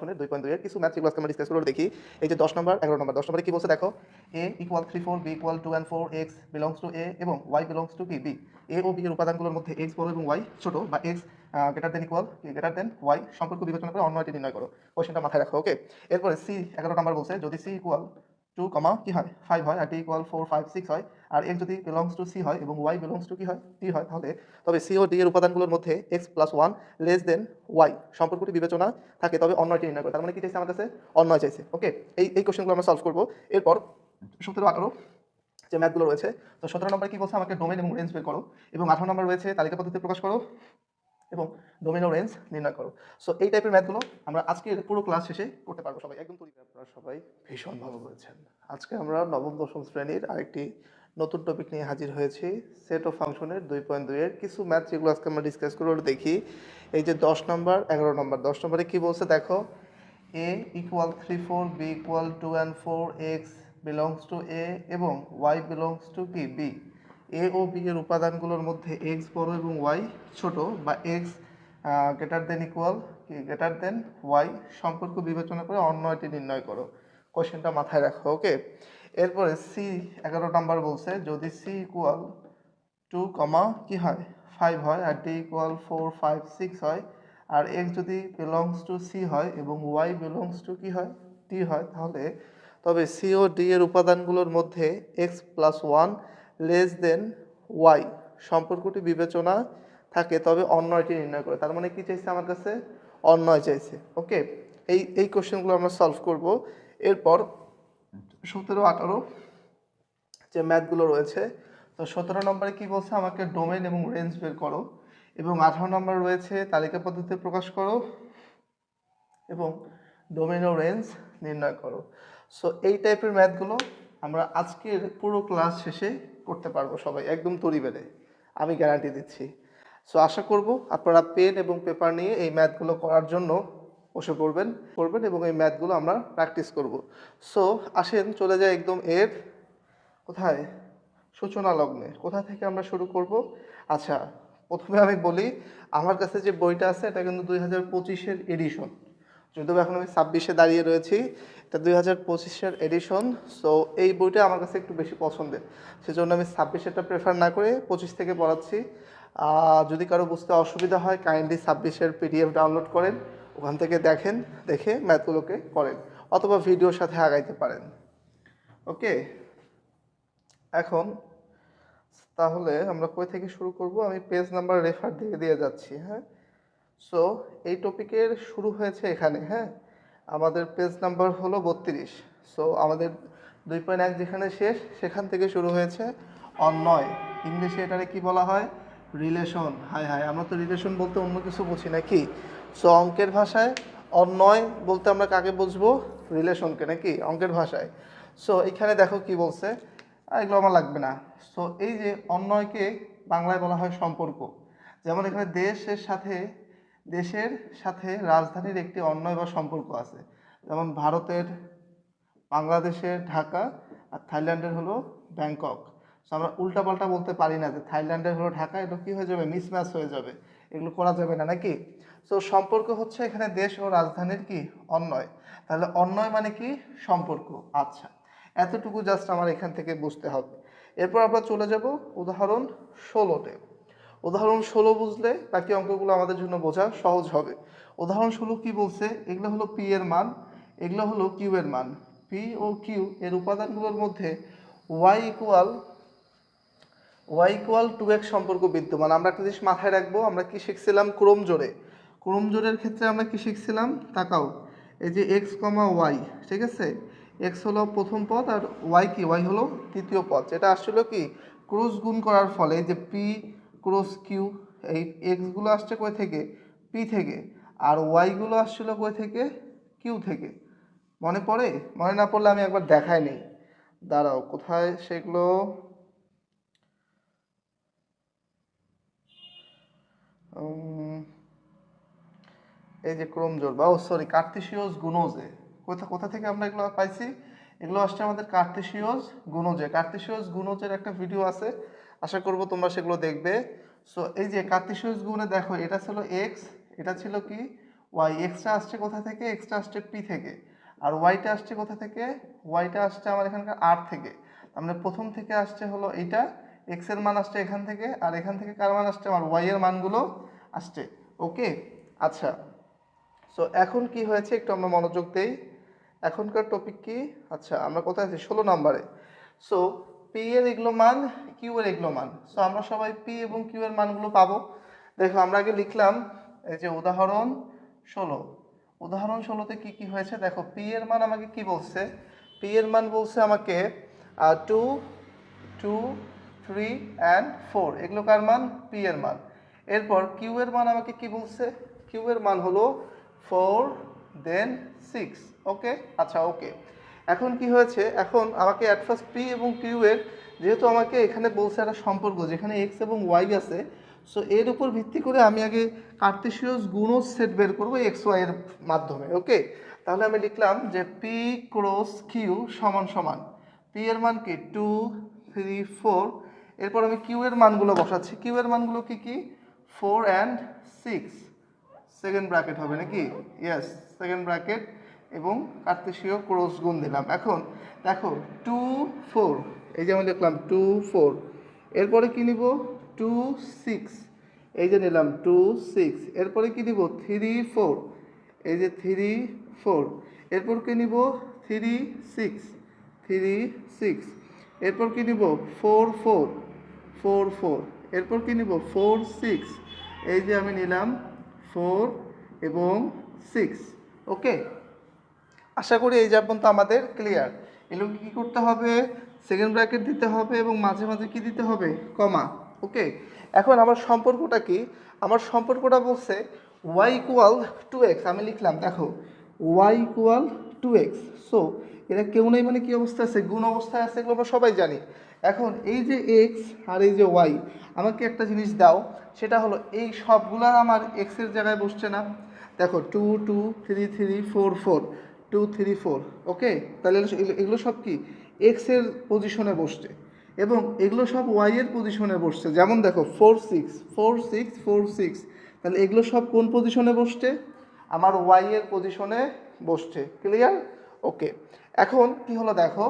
ফাংশনের 2.2 এর কিছু ম্যাথ যেগুলো আজকে আমরা ডিসকাস করে দেখি। এই যে 10 নম্বর 11 নম্বর 10 নম্বরে কি বলছে দেখো, a = 3 4 b = 2 and 4 x belongs to a এবং y belongs to কি b। a ও b এর উপাদানগুলোর মধ্যে x বড় এবং y ছোট বা x গ্রেটার দেন y সম্পর্ক বিবেচনা করে অন্য একটি নির্ণয় করো। কোশ্চেনটা মাথায় রাখো। ওকে, এরপরে c 11 নম্বর বলছে যদি c = 2, কি হয় 5 হয় আর t = 4 5 6 হয় আর x যদি belongs to c হয় এবং y belongs to কি হয় t হয়, তাহলে তবে c ও d এর উপাদানগুলোর মধ্যে x + 1 লেস দেন y সম্পর্কটি বিবেচনা থাকে তবে অন্যটি নির্ণয় করে। তার মানে কি চাইছে আমার কাছে? অন্যয় চাইছে। ওকে, এই কোশ্চেনগুলো আমরা সলভ করব। এরপর 17 18 যে ম্যাথগুলো রয়েছে, তো 17 নম্বরে কি বলছে, আমাকে ডোমেন এবং রেঞ্জ বের করো, এবং 18 নম্বর রয়েছে তালিকা পদ্ধতি প্রকাশ করো এবং ডোমেন ও রেঞ্জ নির্ণয় করো। সো এই টাইপের ম্যাথগুলো আমরা আজকের পুরো ক্লাস শেষে করতে পারবো সবাই একদম তৈরি। আপনারা সবাই ভীষণ ভালো করেছেন। আজকে আমরা নবম দশম শ্রেণীর আরেকটি নতুন টপিক নিয়ে হাজির হয়েছি, সেট অফ ফাংশনের 2.2 এর কিছু ম্যাথ যেগুলো আজকে আমরা ডিসকাস করে দেখি। এই যে 10 নম্বর 11 নম্বর, 10 নম্বরে কি বলছে দেখো, a = 3 4 b = 2 and 4 x belongs to a এবং y belongs to কি b। a ও b এর উপাদানগুলোর মধ্যে x বড় এবং y ছোট বা x গ্রেটার দেন y সম্পর্ক বিবেচনা করে অন্য এটি নির্ণয় করো। কোশ্চেনটা মাথায় রাখো। ওকে, এরপরে c 11 নাম্বার বলছে যদি c = 2, কি হয় 5 হয় আর t = 4 5 6 হয় আর x যদি belongs to c হয় এবং y belongs to কি হয় t হয়, তাহলে তবে c ও d এর উপাদানগুলোর মধ্যে x + 1 লেস দেন y সম্পর্কটি বিবেচনা থাকে তবে অন্যয়টি নির্ণয় করে। তার মানে কি চাইছে আমার কাছে? অন্যয় চাইছে। ওকে, এই কোশ্চেনগুলো আমরা সলভ করব। এরপর 17 18 যে ম্যাথগুলো রয়েছে, তো 17 নম্বরে কি বলছে, আমাকে ডোমেন এবং রেঞ্জ বের করো, এবং 18 নম্বর রয়েছে তালিকা পদ্ধতি প্রকাশ করো এবং ডোমেন ও রেঞ্জ নির্ণয় করো। সো এই টাইপের ম্যাথগুলো আমরা আজকের পুরো ক্লাস শেষে করতে পারবো সবাই একদম তরি বেড়ে, আমি গ্যারান্টি দিচ্ছি। সো আশা করব আপনারা পেন এবং পেপার নিয়ে এই ম্যাথগুলো করার জন্য বসে পড়বেন এবং এই ম্যাথগুলো আমরা প্র্যাকটিস করব। সো আসেন চলে যাই একদম এর কোথায়, সূচনা লগ্নে। কোথা থেকে আমরা শুরু করব? আচ্ছা, প্রথমে আমি বলি, আমার কাছে যে বইটা আছে এটা কিন্তু 2025-এর এডিশন, যদিও এখন আমি 26-এ দাঁড়িয়ে রয়েছি, এটা 2025-এর এডিশন। সো এই বইটা আমার কাছে একটু বেশি পছন্দের, সেজন্য আমি 26-এরটা প্রেফার না করে 25 থেকে পড়াচ্ছি। যদি কারো বুঝতে অসুবিধা হয় কাইন্ডলি 26-এর পিডিএফ ডাউনলোড করেন, ওখান থেকে দেখে ম্যাথগুলোকে করেন অথবা ভিডিওর সাথে আগাইতে পারেন। ওকে, এখন তাহলে আমরা কই থেকে শুরু করব? আমি পেজ নাম্বার রেফার দিয়ে যাচ্ছি। হ্যাঁ, সো এই টপিকের শুরু হয়েছে এখানে। হ্যাঁ, আমাদের পেজ নাম্বার হলো 32। সো আমাদের 2.1 যেখানে শেষ সেখান থেকে শুরু হয়েছে অন্যয়। ইংলিশে এটারে কি বলা হয়? রিলেশন। হায় হায়, আমরা তো রিলেশন বলতে অন্য কিছু বুঝি নাকি? সো অঙ্কের ভাষায় অন্যয় বলতে আমরা কাকে বুঝবো? রিলেশনকে, নাকি অঙ্কের ভাষায়? সো এখানে দেখো কি বলছে, এগুলো আমার লাগবে না। সো এই যে অন্যয়কে বাংলায় বলা হয় সম্পর্ক। যেমন এখানে দেশের সাথে রাজধানীর একটি অন্যয় বা সম্পর্ক আছে, যেমন ভারতের বাংলাদেশের ঢাকা আর থাইল্যান্ডের হলো ব্যাংকক। সো আমরা উল্টাপাল্টা বলতে পারি না যে থাইল্যান্ডের হলো ঢাকা, এটা কি হয়ে যাবে? মিসম্যাচ হয়ে যাবে, এগুলো করা যাবে না নাকি? সো সম্পর্ক হচ্ছে এখানে দেশ ও রাজধানীর কি অন্যয়, তাহলে অন্যয় মানে কি? সম্পর্ক। আচ্ছা, এতটুকু জাস্ট আমার এখান থেকে বুঝতে হবে। এরপর আমরা চলে যাব উদাহরণ 16-তে। উদাহরণ 16 বুঝলে বাকি অঙ্কগুলো আমাদের জন্য বোঝা সহজ হবে। উদাহরণ 16 কি বলছে? এগুলো হলো পি এর মান, এগুলো হলো কিউ এর মান। পি ও কিউ এর উপাদানগুলোর মধ্যে ওয়াই ইকুয়াল 2x সম্পর্ক বিদ্যমান। আমরা একটা জিনিস মাথায় রাখবো, আমরা কি শিখছিলাম? ক্রমজোড়ের ক্ষেত্রে আমরা কি শিখছিলাম? তাকাও, এই যে এক্স কমা ওয়াই, ঠিক আছে, এক্স হলো প্রথম পদ আর ওয়াই হলো তৃতীয় পদ, যেটা আসছিল কি ক্রস গুণ করার ফলে, যে পি ক্রস কিউ, এই এক্সগুলো আসছে কই থেকে? পি থেকে, আর ওয়াইগুলো আসছিল কই থেকে? কিউ থেকে। মনে পড়ে? মনে না পড়লে আমি একবার দেখাই নেই, দাঁড়াও কোথায় সেগুলো। এই যে ক্রমজোড় বা কার্তেশিয়স গুণজে, কোথা থেকে আমরা এগুলো পাইছি? এগুলো আসছে আমাদের কার্তেশিয়স গুণজের একটা ভিডিও আছে, আশা করব তোমরা সেগুলো দেখবে। সো এই যে কার্তেশিয়স গুণে দেখো, এটা ছিল এক্স, এটা ছিল কি ওয়াই, এক্সটা আসছে কোথা থেকে? এক্সটা আসছে পি থেকে। আর ওয়াইটা আসছে কোথা থেকে? ওয়াইটা আসছে আমার এখানকার আর থেকে। আমরা প্রথম থেকে আসছে হলো এইটা, এক্স এর মান আসছে এখান থেকে, আর এখান থেকে কার মান আসছে? আমার ওয়াই এর মানগুলো আসছে। ওকে, আচ্ছা। সো এখন কি হয়েছে একটু আমরা মনোযোগ দেই। এখনকার টপিক কি? আচ্ছা, আমরা কোথায় আছি? 16 নম্বরে। সো পি এর এগুলো মান, কিউ এর এগুলো মান। সো আমরা সবাই পি এবং কিউ এর মানগুলো পাবো। দেখো আমরা আগে লিখলাম এই যে উদাহরণ 16। উদাহরণ 16তে কি কি হয়েছে দেখো। পি এর মান আমাকে কি বলছে? পি এর মান বলছে আমাকে 2, 2, 3 অ্যান্ড 4, এগুলো কার মান? পি এর মান। এরপর কিউ এর মান আমাকে কি বলছে? কিউ এর মান হলো 4 দেন 6। ওকে, আচ্ছা ওকে। এখন কি হয়েছে? এখন আমাকে অ্যাট ফার্স্ট পি এবং কিউ এর, যেহেতু আমাকে এখানে বলছে একটা সম্পর্ক যেখানে এক্স এবং ওয়াই আছে, সো এর উপর ভিত্তি করে আমি আগে কার্টেসিয়াস গুণজ সেট বের করবো এক্স ওয়াই এর মাধ্যমে। ওকে, তাহলে আমি লিখলাম যে পি ক্রস কিউ সমান সমান, পি এর মান কি? 2, 3, 4। এরপর আমি কিউ এর মানগুলো বসাচ্ছি। কিউ এর মানগুলো কি কি? 4 অ্যান্ড 6। সেকেন্ড ব্র্যাকেট হবে নাকি? ইয়েস, সেকেন্ড ব্র্যাকেট এবং কার্তেশীয় ক্রস গুণ দিলাম। এখন দেখো 2, 4, এই যে আমি লিখলাম 2, 4। এরপরে কি নিব? 2, 6, এই যে নিলাম 2, 6। এরপরে কি নিব? 3, 4, এই যে 3, 4। এরপর কি নিব? 3, 6, 3, 6। এরপর কি নিব? 4, 4, 4, 4। এরপর কি নিব? 4, 6, এই যে আমি নিলাম 4 এবং 6। ওকে, আশা করি এই যা পর্যন্ত আমাদের ক্লিয়ার। এগুলোকে কী করতে হবে? সেকেন্ড ব্র্যাকেট দিতে হবে এবং মাঝে মাঝে কি দিতে হবে? কমা। ওকে, এখন আমার সম্পর্কটা কি? আমার সম্পর্কটা বলছে y ইকুয়াল 2x। আমি লিখলাম দেখো y ইকুয়াল 2x। সো এরা কেউ নেই মানে কি অবস্থা আছে? গুণ অবস্থায় আছে, এগুলো আমরা সবাই জানি। এখন এই যে x আর এই যে y, আমাকে একটা জিনিস দাও, সেটা হলো এই সবগুলা আমার x এর জায়গায় বসছে না? দেখো 2, 2, 3, 3, 4, 4, 2, 3, 4। ওকে, তাহলে এগুলো সব কি এক্স এর পজিশনে বসছে এবং এগুলো সব ওয়াই এর পজিশনে বসছে। যেমন দেখো 4, 6, 4, 6, 4, 6, তাহলে এগুলো সব কোন পজিশনে বসছে? আমার ওয়াই এর পজিশনে বসছে। ক্লিয়ার? ওকে, এখন কি হলো দেখো,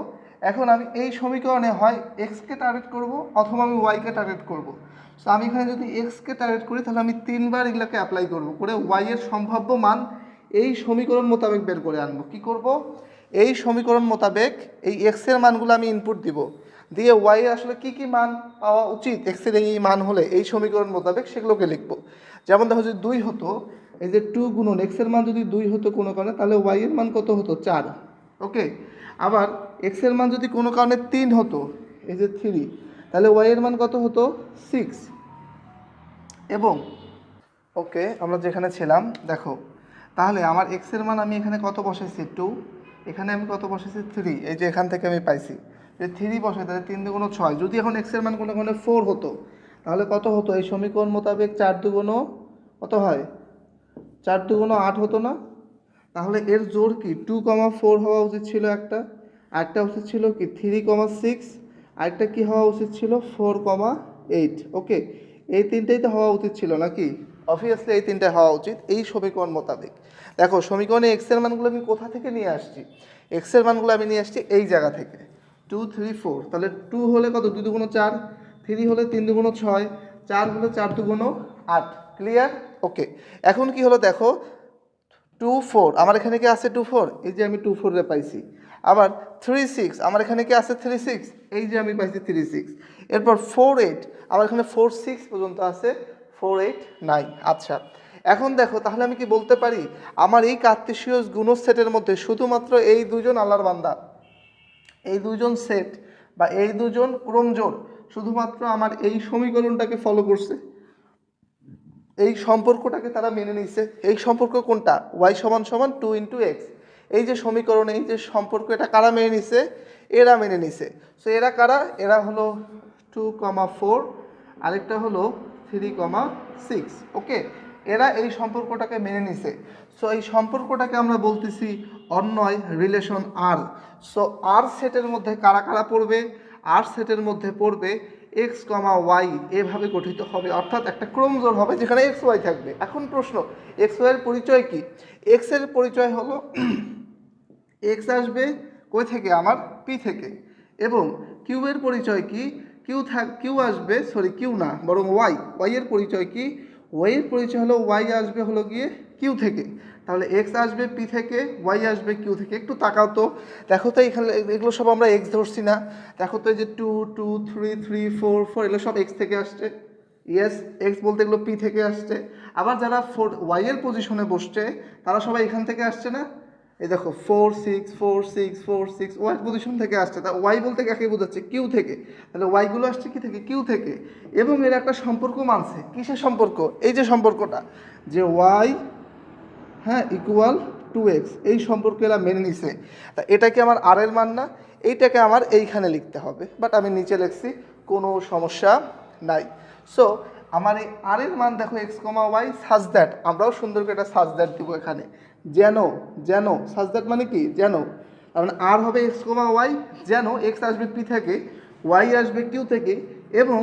এখন আমি এই সমীকরণে হয় এক্সকে টার্গেট করব অথবা আমি ওয়াইকে টার্গেট করব। সো আমি এখানে যদি এক্সকে টার্গেট করি তাহলে আমি 3বার এগুলোকে অ্যাপ্লাই করব, করে ওয়াই এর সম্ভাব্য মান এই সমীকরণ মোতাবেক বের করে আনবো। কি করব? এই সমীকরণ মোতাবেক এই এক্স এর মানগুলো আমি ইনপুট দিব, দিয়ে ওয়াই এর আসলে কি কি মান পাওয়া উচিত এক্স এর এই মান হলে এই সমীকরণ মোতাবেক সেগুলোকে লিখবো। যেমন দেখো যদি 2 হতো, এই যে 2 গুণন এক্স এর মান যদি 2 হতো কোনো কারণে, তাহলে ওয়াই এর মান কত হতো? 4। ওকে, আবার এক্স এর মান যদি কোনো কারণে 3 হতো, এই যে 3, তাহলে ওয়াই এর মান কত হতো? 6। এবং ওকে, আমরা যেখানে ছিলাম দেখো, তাহলে আমার এক্স এর মান আমি এখানে কত বসাইছি? 2, এখানে আমি কত বসাইছি? 3, এই যে এখান থেকে আমি পাইছি যে 3 বসাই, তাহলে 3 দুগুণ 6। যদি এখন এক্স এর মান কোনো কারণে 4 হতো, তাহলে কত হতো? এই সমীকরণ মোতাবেক 4 দুগুণ কত হয়? 4 দুগুণ 8 হতো না? তাহলে এর জোর কি? 2,4 হওয়া উচিত ছিল একটা, আরেকটা উচিত ছিল কি 3,6, আরেকটা কি হওয়া উচিত ছিল? 4,8। ওকে, এই তিনটেই তো হওয়া উচিত ছিল নাকি? অবভিয়াসলি এই তিনটে হওয়া উচিত এই সমীকরণ মোতাবেক। দেখো সমীকরণে এক্স এর মানগুলো আমি কোথা থেকে নিয়ে আসছি? এক্স এর মানগুলো আমি নিয়ে আসছি এই জায়গা থেকে 2, 3, 4। তাহলে 2 হলে কত? 2 দুগুণ 4, 3 হলে 3 দুগুণ 6, 4 হলে 4 দুগুণ 8। ক্লিয়ার? ওকে, এখন কি হলো দেখো 2, 4, আমার এখানে কি আছে? 2, 4, এই যে আমি 2, 4 রে পাইছি। আবার 3, 6, আমার এখানে কি আছে? 3, 6, এই যে আমি পাইছি 3, 6। এরপর 4, 8, আমার এখানে 4, 6 পর্যন্ত আছে, 4, 8, 9। আচ্ছা, এখন দেখো তাহলে আমি কি বলতে পারি আমার এই কার্তেশীয় গুণজ সেটের মধ্যে শুধুমাত্র এই দুজন আল্লাহর বান্দা, এই দুজন সেট বা এই দুজন ক্রমজোড় শুধুমাত্র আমার এই সমীকরণটাকে ফলো করছে, এই সম্পর্কটাকে তারা মেনে নিছে। এই সম্পর্ক কোনটা? ওয়াই সমান সমান 2 ইন্টু এক্স, এই যে সমীকরণ, এই যে সম্পর্ক, এটা কারা মেনে নিছে? এরা মেনে নিছে। সো এরা কারা? এরা হলো 2,4, আরেকটা হলো 3,6। ওকে, এরা এই সম্পর্কটাকে মেনে নিছে। সো এই সম্পর্কটাকে আমরা বলতেছি অন্বয় রিলেশন আর। সো আর সেটের মধ্যে কারা কারা পড়বে? আর সেটের মধ্যে পড়বে এক্স কমা ওয়াই এভাবে গঠিত হবে, অর্থাৎ একটা ক্রমজোড় হবে যেখানে এক্স ওয়াই থাকবে। এখন প্রশ্ন, এক্স ওয়াইয়ের পরিচয় কি? এক্সের পরিচয় হলো এক্স আসবে কই থেকে? আমার পি থেকে। এবং কিউবের পরিচয় কি? কিউ আসবে, সরি কিউ না বরং ওয়াইয়ের পরিচয় কি? ওয়াইয়ের পরিচয় হলো ওয়াই আসবে হলো গিয়ে কিউ থেকে। তাহলে এক্স আসবে পি থেকে, ওয়াই আসবে কিউ থেকে। একটু তাকাও তো, দেখো তো এখানে এগুলো সব আমরা এক্স ধরছি না? দেখো তো এই যে 2 2 3 3 4 4 এগুলো সব এক্স থেকে আসছে। ইয়েস, এক্স বলতে এগুলো পি থেকে আসছে। আবার যারা ওয়াইয়ের পজিশনে বসছে তারা সবাই এখান থেকে আসছে না? এই দেখো 4 6 4 6 4 6 ওয়াই পজিশন থেকে আসছে। তা ওয়াই বলতে কাকে বোঝাচ্ছে? কিউ থেকে। তাহলে ওয়াইগুলো আসছে কি থেকে? কিউ থেকে। এবং এর একটা সম্পর্ক মানছে। কিসের সম্পর্ক? এই যে সম্পর্কটা, যে ওয়াই হ্যাঁ ইকুয়াল 2x, এই সম্পর্ক এরা মেনে নিছে। তা এটা কি আমার আর এর মান না? এইটাকে আমার এইখানে লিখতে হবে, বাট আমি নিচে লিখছি, কোনো সমস্যা নাই। সো আমার এই আর এর মান দেখো x comma y such that, আমরাও সুন্দর করে একটা সাজ দ্যাট দিব এখানে, যেন সাজ দ্যাট মানে কি? যেন, মানে আর হবে এক্স কমা ওয়াই, যেন এক্স আসবে পি থেকে, ওয়াই আসবে কিউ থেকে, এবং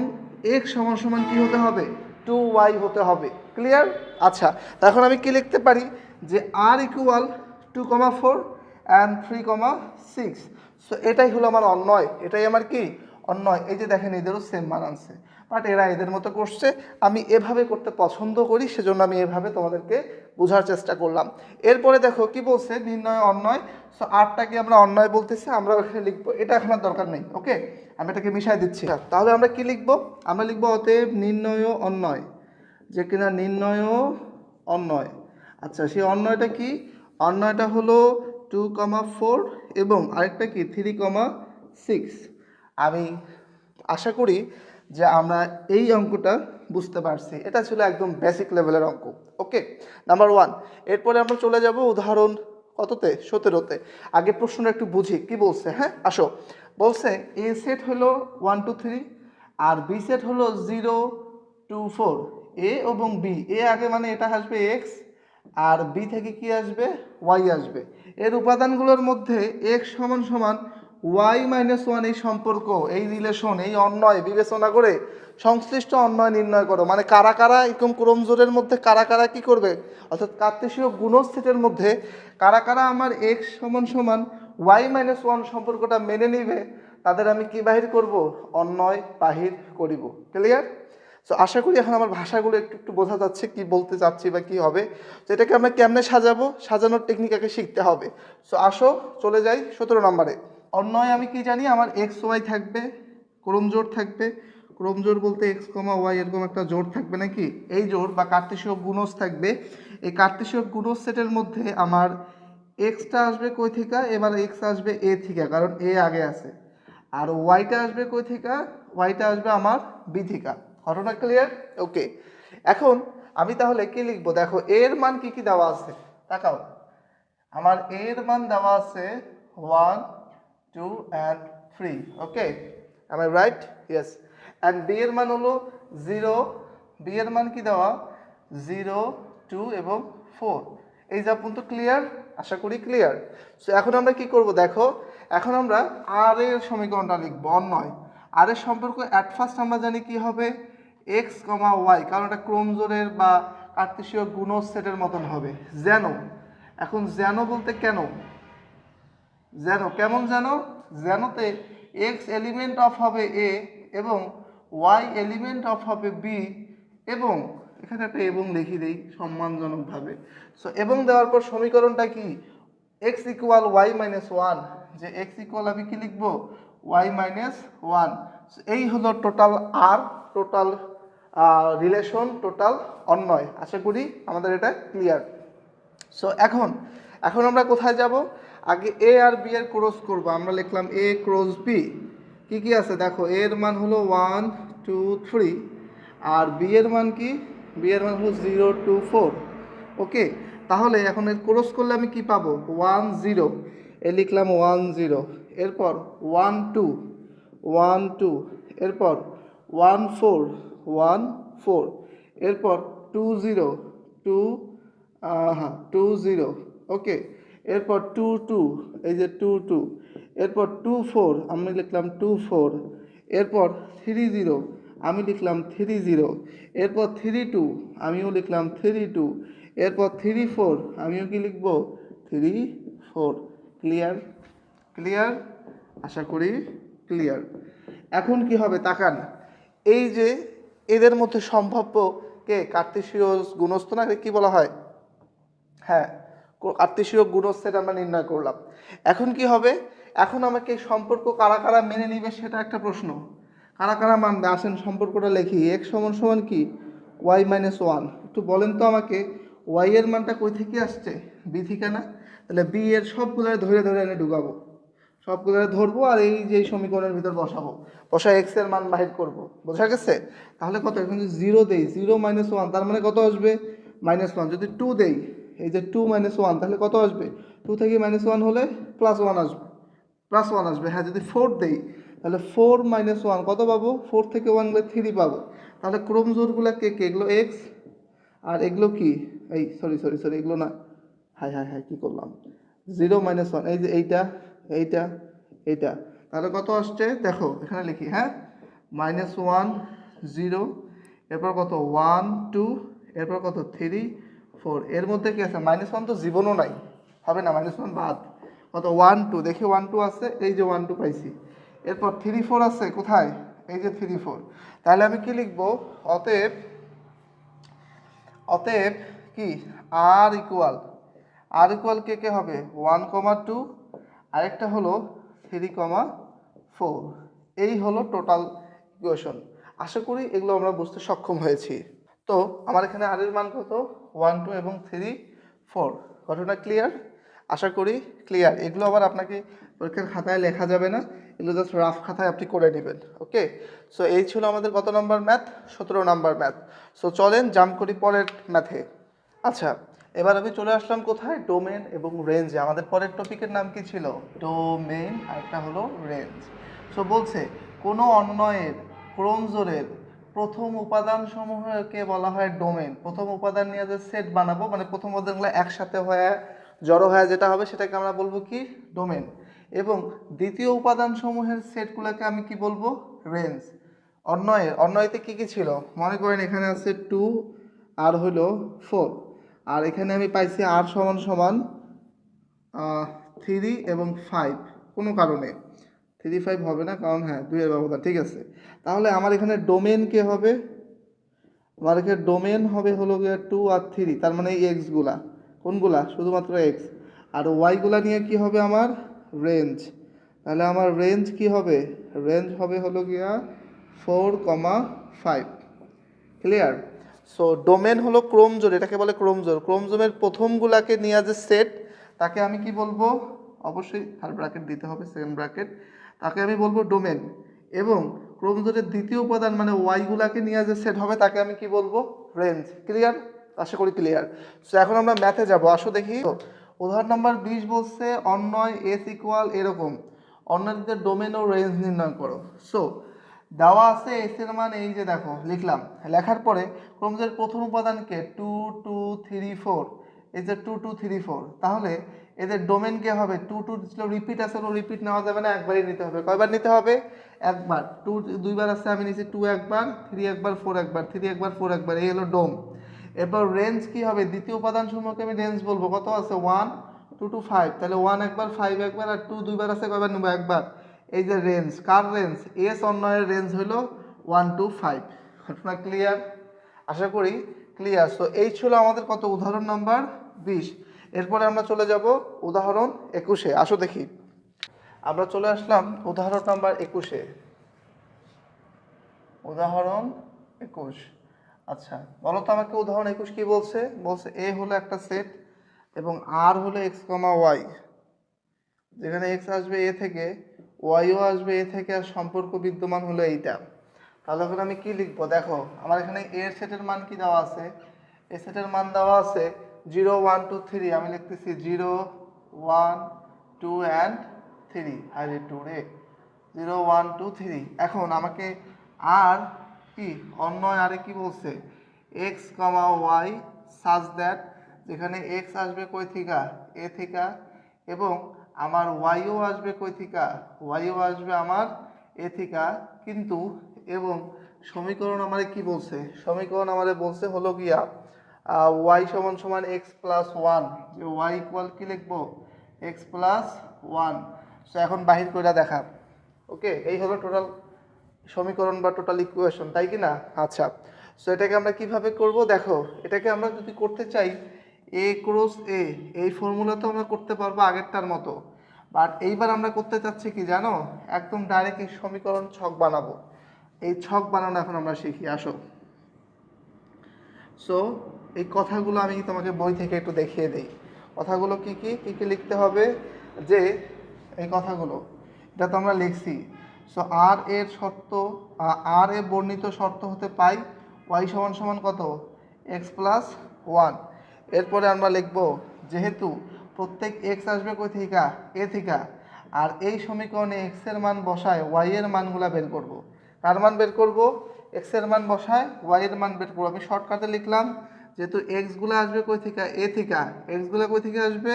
এক্স সমান সমান কী হতে হবে? 2y হতে হবে। ক্লিয়ার? আচ্ছা, এখন আমি কি লিখতে পারি? যে আর ইকুয়াল 2,4 অ্যান্ড 3,6। সো এটাই হলো আমার অন্যয়, এটাই আমার কি? অন্যয়। এই যে দেখেন এদেরও সেম মান আনছে, বাট এরা এদের মতো করছে। আমি এভাবে করতে পছন্দ করি, সেজন্য আমি এভাবে তোমাদেরকে বোঝার চেষ্টা করলাম। এরপরে দেখো কি বলছে? নির্ণয় অন্যয়। সো আরটাকে আমরা অন্যয় বলতেছি, আমরা ওখানে লিখবো, এটা এখন আর দরকার নেই। ওকে, আমি এটাকে মিশাই দিচ্ছি। তাহলে আমরা কি লিখবো? আমরা লিখবো অতএব নির্ণয় অন্যয়, যে কিনা নির্ণয় অন্যয়। আচ্ছা, সেই অন্যয়টা কি? অন্যয়টা হলো 2,4 এবং আরেকটা কি 3,6। আমি আশা করি যে আমরা এই অঙ্কটা বুঝতে পারছি। এটা ছিল একদম বেসিক লেভেলের অঙ্ক। ওকে, নাম্বার 1। এরপরে আমরা চলে যাব উদাহরণ কততে? 17তে। আগে প্রশ্নটা একটু বুঝি কি বলছে। হ্যাঁ আসো, বলছে এ সেট হলো 1 2 3 আর বি সেট হলো 0 2 4। এ এবং বি, এ আগে মানে এটা আসবে এক্স, আর বি থেকে কি আসবে? ওয়াই আসবে। এর উপাদানগুলোর মধ্যে এক্স সমান সমান ওয়াই মাইনাস ওয়ান, এই সম্পর্ক, এই রিলেশন, এই অন্যয় বিবেচনা করে সংশ্লিষ্ট অন্যয় নির্ণয় করো। মানে কারা কারা এরকম ক্রমজোড়ের মধ্যে কারা কারা কি করবে, অর্থাৎ কার্তেশীয় গুণজ সেটের মধ্যে কারা কারা আমার এক্স সমান সমান ওয়াই মাইনাস ওয়ান সম্পর্কটা মেনে নিবে, তাদের আমি কি বাহির করব? অন্যয় বাহির করিব। ক্লিয়ার? সো আশা করি এখন আমার ভাষাগুলো একটু একটু বোঝা যাচ্ছে কি বলতে চাচ্ছি বা কি হবে। তো এটাকে আমরা কেমনে সাজাবো, সাজানোর টেকনিক আগে শিখতে হবে। সো আসো চলে যাই 17 নম্বরে। অন্যয় আমি কি জানি? আমার এক্স ওয়াই থাকবে, ক্রমজোড় থাকবে। ক্রমজোড় বলতে এক্স কমা ওয়াই এরকম একটা জোড় থাকবে নাকি? এই জোড় বা কার্তেশীয় গুণজ থাকবে। এই কার্তেশীয় গুণজ সেটের মধ্যে আমার এক্সটা আসবে কই থেকে? এবার এক্স আসবে এ থেকে, কারণ এ আগে আছে। আর ওয়াইটা আসবে কই থেকে? ওয়াইটা আসবে আমার বি থেকে। ঘটনা ক্লিয়ার? ওকে, এখন আমি তাহলে কি লিখবো? দেখো এর মান কি কি দেওয়া আছে, তাকাও। আমার এর মান দেওয়া আছে 1 2 and 3। Okay, am I right? Yes. and b এর মান হলো 0। b এর মান কি দেওয়া? 0 2 এবং 4। এই যা পর্যন্ত ক্লিয়ার? আশা করি ক্লিয়ার। সো এখন আমরা কি করব? দেখো এখন আমরা আর এর সমীকরণটা লিখব, অন্যয়। আর এর সম্পর্ক অ্যাট ফার্স্ট আমরা জানি কি হবে? এক্স কমা ওয়াই, কারণ এটা ক্রমজোড়ের বা কার্তেশীয় গুণজ সেটের মতন হবে। যেন, এখন যেন বলতে কেন? যেন কেমন? যেন, যেনতে এক্স এলিমেন্ট অফ হবে এ এবং ওয়াই এলিমেন্ট অফ হবে বি, এবং এখানে একটা এবং লিখি দেই সম্মানজনকভাবে। সো এবং দেওয়ার পর সমীকরণটা কি? X equal y minus one, যে এক্স ইকুয়াল আমি কি লিখবো? Y minus one. এই হলো total R, total relation, total অন্যয়। আশা করি আমাদের এটা ক্লিয়ার। সো এখন আমরা কোথায় যাব? আগে এ আর বি এর ক্রস করব। আমরা লিখলাম এ ক্রস বি। কি কি আছে দেখো, এর মান হলো 1 2 3 আর বি এর মান কি? বি এর মান হলো 0 2 4। ওকে, তাহলে এখন এর ক্রস করলে আমি কি পাবো? 1 0, এ লিখলাম 1 0, এরপর 1 2 1 2, এরপর 1 4 1 4, এরপর 2 0 2 হ্যাঁ 2 0। ওকে, এরপর 2 2, এই যে 2 2, এরপর 2 4 আমি লিখলাম 2 4, এরপর 30 আমি লিখলাম 30, এরপর 32 আমিও লিখলাম 32, এরপর 34 আমিও কি লিখব 34। ক্লিয়ার? ক্লিয়ার? আশা করি ক্লিয়ার। এখন কি হবে তাকান, এই যে এদের মধ্যে সম্ভাব্য কে কার্তেশীয় গুণস্থ না কি বলা হয়, হ্যাঁ কার্তেশীয় গুণস্থের আমরা নির্ণয় করলাম। এখন কি হবে, এখন আমাকে সম্পর্ক কারা কারা মেনে নিবে সেটা একটা প্রশ্ন। কারা কারা মানবে আসেন সম্পর্কটা লিখি। x সমান সমান কি y মাইনাস ওয়ান। একটু বলেন তো আমাকে y এর মানটা কই থেকে আসছে, b থেকে না? তাহলে b এর সবগুলো ধরে ধরে এনে ঢুকাবো, সবগুলো ধরবো আর এই যে সমীকরণের ভিতর বসাবো, বসা x এর মান বাহির করব। বোঝা গেছে? তাহলে কত, এখন যদি 0 দেই 0 মাইনাস ওয়ান তার মানে কত আসবে -1। যদি 2 দেই এই যে 2 মাইনাস ওয়ান তাহলে কত আসবে, 2 থেকে -1 হলে +1 আসবে, +1 আসবে। হ্যাঁ যদি 4 দেই তাহলে 4 মাইনাস ওয়ান কত পাবো, 4 থেকে 1 গেলে 3 পাবো। তাহলে ক্রোমজোরগুলো কে কে, এগুলো x আর এগুলো কি, এই সরি সরি সরি এগুলো না, হাই হাই হাই কী করলাম, 0 মাইনাস ওয়ান, এই যে এইটা এইটা এইটা। তাহলে কত আসছে দেখো এখানে লিখি, হ্যাঁ -1 0, এরপর কত 1 2, এরপর কত 3 4, এর মধ্যে কি আছে -1 তো জীবনও নাই, হবে না, -1 বাদ। কত 1 2, দেখি 1 2 আছে, এই যে 1 2 পাইছি। এরপর 3 4 আছে কোথায়, এই যে 3 4। তাহলে আমি কি লিখবো, অতএব অতএব কি আর ইকুয়াল কে কে হবে 1 2, আরেকটা হলো 3 4। এই হলো টোটাল ইকুয়েশন। আশা করি এগুলো আমরা বুঝতে সক্ষম হয়েছি। তো আমার এখানে আর এর মান কত 1 2 এবং 3 4। ঘটনা ক্লিয়ার? আশা করি ক্লিয়ার। এগুলো আবার আপনাকে পরীক্ষার খাতায় লেখা যাবে না, এগুলো জাস্ট রাফ খাতায় আপনি করে নেবেন। ওকে, সো এই ছিল আমাদের কত নম্বর ম্যাথ, 17 নম্বর ম্যাথ। সো চলেন জাম্প করি পরের ম্যাথে। আচ্ছা, এবার আমি চলে আসলাম কোথায়, ডোমেন এবং রেঞ্জে। আমাদের পরের টপিকের নাম কি ছিল, ডোমেন, আর একটা হলো রেঞ্জ। সো বলছে কোনো অন্বয়ের ক্রমজোরের প্রথম উপাদান সমূহকে বলা হয় ডোমেন। প্রথম উপাদান নিয়ে যে সেট বানাবো, মানে প্রথম উপাদানগুলো একসাথে হয়ে জড়ো হয়ে যেটা হবে সেটাকে আমরা বলবো কি ডোমেন। এবং দ্বিতীয় উপাদান সমূহের সেটগুলোকে আমি কি বলবো, রেঞ্জ। অন্বয়তে কি কি ছিল মনে করেন, এখানে আছে 2 আর হলো 4, আর এখানে আমি পাইছি আর সমান সমান 3 এবং 5। কোনো কারণে 3 5 হবে না, কারণ হ্যাঁ 2 এর ব্যবধান, ঠিক আছে। তাহলে আমার এখানে ডোমেন কে হবে, আমার এখানে ডোমেন হবে হলো গিয়ে 2 আর 3, তার মানে এই এক্সগুলা কোনগুলা, শুধুমাত্র এক্স। আর ওয়াইগুলা নিয়ে কি হবে আমার রেঞ্জ। তাহলে আমার রেঞ্জ কি হবে, রেঞ্জ হবে হলো গিয়া 4 5। ক্লিয়ার? সো ডোমেন হলো ক্রোমজোর, এটাকে বলে ক্রোমজোর। ক্রোমজোমের প্রথমগুলাকে নিয়ে যে সেট তাকে আমি কি বলবো, অবশ্যই থার্ড ব্র্যাকেট দিতে হবে, সেকেন্ড ব্র্যাকেট, তাকে আমি বলবো ডোমেন। এবং ক্রোমজোরের দ্বিতীয় উপাদান মানে ওয়াইগুলাকে নিয়ে যে সেট হবে তাকে আমি কি বলবো, রেঞ্জ। ক্লিয়ার? আশা করি ক্লিয়ার। সো এখন আমরা ম্যাথে যাব, আসো দেখি। উদাহরণ নাম্বার 20 বলছে অন্বয় এস ইকুয়াল এরকম, অন্যদের ডোমেন ও রেঞ্জ নির্ণয় করো। সো দেওয়া আছে এস এর মান এই যে দেখো লিখলাম, লেখার পরে ক্রমজের প্রথম উপাদানকে 2 2 3 4, এই যে 2 2 3 4, তাহলে এদের ডোমেন কে হবে 2 2 ছিল রিপিট আছে, রিপিট নেওয়া যাবে না, একবারই নিতে হবে। কয়বার নিতে হবে, একবার। 2 দুইবার আছে, আমি নিয়েছি 2 একবার, 3 একবার, 4 একবার, 3 একবার 4 একবার, এই হলো ডোম। এরপর রেঞ্জ কি হবে, দ্বিতীয় উপাদান সমূহকে আমি রেঞ্জ বলবো, কত আছে 1 2 2 5, তাহলে 1 একবার, 5 একবার, আর 2 দুইবার আছে, কয়বার নেবো, একবার। এই যে রেঞ্জ, কার রেঞ্জ, এস অন্যয়ের রেঞ্জ হলো 1 2 5। ঘটনা ক্লিয়ার? আশা করি ক্লিয়ার। সো এই ছিল আমাদের কত, উদাহরণ নাম্বার 20। এরপরে আমরা চলে যাব উদাহরণ 21-এ। আসো দেখি, আমরা চলে আসলাম উদাহরণ নাম্বার 21-এ। উদাহরণ 21, আচ্ছা বলো তো আমাকে উদাহরণ 21 কি বলছে। বলছে এ হলো একটা সেট এবং আর হলো এক্স কমা ওয়াই, যেখানে এক্স আসবে এ থেকে, ওয়াইও আসবে এ থেকে, আর সম্পর্ক বিদ্যমান হলো এইটা। তাহলে এখন আমি কি লিখবো, দেখো আমার এখানে এর সেটের মান কি দেওয়া আছে, এ সেটের মান দেওয়া আছে 0 1 2 3, আমি লিখতেছি 0 1 2 অ্যান্ড 3, আরে 2 রে, 0 1 2 3। এখন আমাকে আর কি অন্যয় আরে কি বলছে, x comma y such that, যেখানে এক্স আসবে কই থিকা, এ থিকা, এবং আমার ওয়াইও আসবে কই থিকা, ওয়াইও আসবে আমার এ থিকা কিন্তু এবং সমীকরণ আমাদের কি বলছে, সমীকরণ আমাদের বলছে হলো গিয়া ওয়াই সমান সমান এক্স প্লাস ওয়ান, যে ওয়াই ইকুয়াল কি লিখবো এক্স প্লাস ওয়ান। সো এখন বাহির করে দেখা। ওকে, এই হলো টোটাল সমীকরণ বা টোটাল ইকুয়েশন, তাই কি না? আচ্ছা, সো এটাকে আমরা কিভাবে করব দেখো, এটাকে আমরা যদি করতে চাই এ ক্রস এ, এই ফর্মুলা তো আমরা করতে পারবো আগেরটার মতো, বাট এইবার আমরা করতে চাচ্ছি কি জানো, একদম ডাইরেক্ট এই সমীকরণ ছক বানাবো। এই ছক বানানো এখন আমরা শিখি, আসো। সো এই কথাগুলো আমি তোমাকে বই থেকে একটু দেখিয়ে দিই। কথাগুলো কি কি কি কি লিখতে হবে, যে এই কথাগুলো এটা তো আমরা লিখছি। সো আর এর শর্ত, আর এ বর্ণিত শর্ত হতে পাই ওয়াই সমান সমান কত এক্স প্লাস ওয়ান। এরপরে আমরা লিখব যেহেতু প্রত্যেক এক্স আসবে কই থেকে এ থেকে, আর এই সমীকরণে এক্স এর মান বসায় ওয়াই এর মানগুলা বের করব। কার মান বের করব, এক্স এর মান বসায় ওয়াই এর মান বের করব। আমি শর্টকাটে লিখলাম যেহেতু এক্সগুলো আসবে কই থেকে এ থেকে, এক্সগুলো কই থেকে আসবে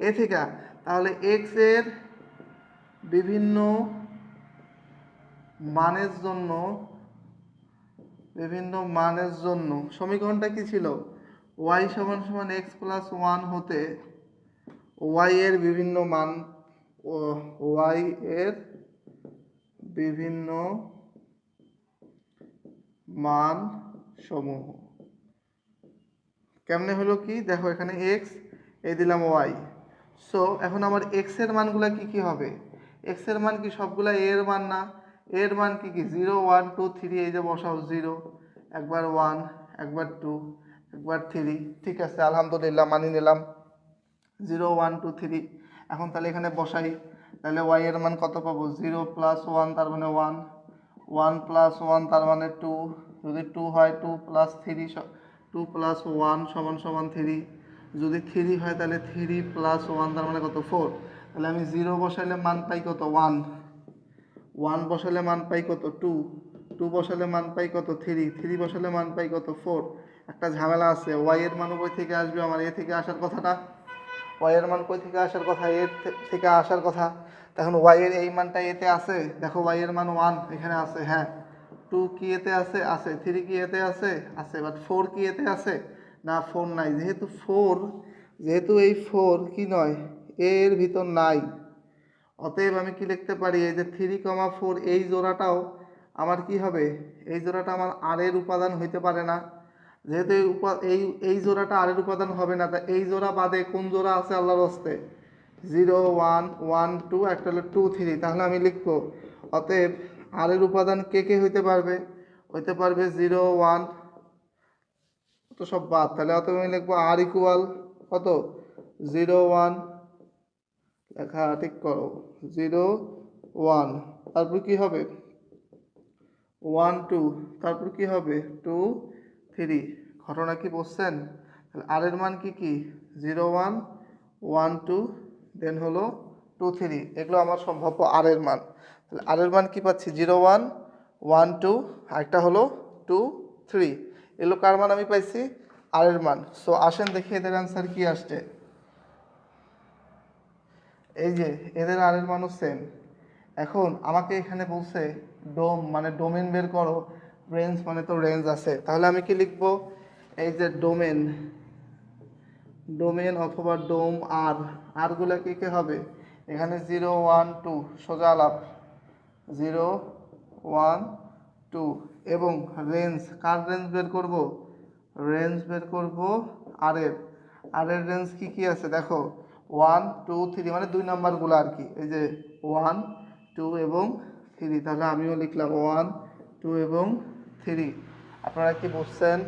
এ থেকে, তাহলে এক্স এর বিভিন্ন মানের জন্য, বিভিন্ন মানের জন্য সমীকরণটা কি ছিল, ওয়াই সমান সমান এক্স প্লাস ওয়ান হতে ওয়াই এর বিভিন্ন মান, ওয়াই এর বিভিন্ন মান সমূহ। কেমনে হলো কি দেখো, এখানে এক্স এই দিলাম ওয়াই। সো এখন আমার এক্স এর মানগুলা কি কি হবে, এক্স এর মান কি সবগুলা এ এর মান না, এর মান কি কি 0 1 2 3, এই যে বসাও 0, একবার 1, একবার 2, একবার 3, ঠিক আছে আলহামদুলিল্লাহ মানি নিলাম 0 1 2 3। এখন তাহলে এখানে বসাই, তাহলে ওয়াই এর মান কত পাবো 0 প্লাস 1 তার মানে 1, 1 প্লাস 1 তার মানে 2, যদি 2 হয় 2 প্লাস 3, 2 প্লাস 1 সমান সমান 3, যদি 3 হয় তাহলে 3 প্লাস 1 তার মানে কত 4। তাহলে আমি 0 বসাইলে মান পাই কত 1, 1 বসালে মান পাই কত 2, 2 বসালে মান পাই কত 3, 3 বসালে মান পাই কত 4। একটা ঝামেলা আছে, ওয়াই এর মান কই থেকে আসবে, আমার এ থেকে আসার কথা না, ওয়াই এর মান কই থেকে আসার কথা, এ থেকে আসার কথা। তখন ওয়াই এর এই মানটা এতে আছে, দেখো ওয়াই এর মান 1 এখানে আছে, হ্যাঁ 2 কি এতে আছে, আছে 3 কি এতে আছে, আছে, বাট 4 কি এতে আছে না, 4 নাই। যেহেতু 4, যেহেতু এই 4 কি নয় এর ভিতর নাই, অতএব আমি কি লিখতে পারি, এই যে 3,4 এই জোড়াটাও আমার কি হবে, এই জোড়াটা আমার আর এর উপাদান হইতে পারে না। যেহেতু এই জোড়াটা আর এর উপাদান হবে না, তা এই জোড়া বাদে কোন জোড়া আছে আল্লাহর হস্তে, 0 1 1 2, একটা হলো 2 3, তাহলে আমি লিখবো অতএব আর এর উপাদান কে কে হইতে পারবে, হইতে পারবে 0 1, তো সব বাদ, তাহলে অতএব আমি লিখবো আর ইকুয়াল কত 0 1, লেখা ঠিক করো 0 1, তারপর কি হবে 1 2, তারপর কি হবে 2 3। ঘটনা কি বলছেন, তাহলে আর এর মান কি কি 0 1 1 2, দেন হলো 2 3, এগুলো আমার সম্ভাব্য আর এর মান। তাহলে আর এর মান কি পাচ্ছি 0 1 1 2, আরেকটা হলো 2 3, এগুলো কার মান আমি পাইছি আর এর মান। সো আসেন দেখি এদের অ্যান্সার কি আসছে। এই যে এদের আর এর মানও সেম। এখন আমাকে এখানে বলছে ডোম মানে ডোমেন বের করো, রেঞ্জ মানে তো রেঞ্জ আছে, তাহলে আমি কি লিখব, এই যে ডোমেন, ডোমেন অথবা ডোম আর, আরগুলো কি কি হবে এখানে 0 1 2, সোজা আলাপ 0 1 2, এবং রেঞ্জ, কার রেঞ্জ বের করব, রেঞ্জ বের করব আর এর, আর এর রেঞ্জ কি কি আছে দেখো 1 2 3, মানে 2 নাম্বারগুলো আর কি, এই যে 1 2 এবং 3, তাহলে আমিও লিখলাম 1 2 এবং 3। আপনারা কি বুঝছেন,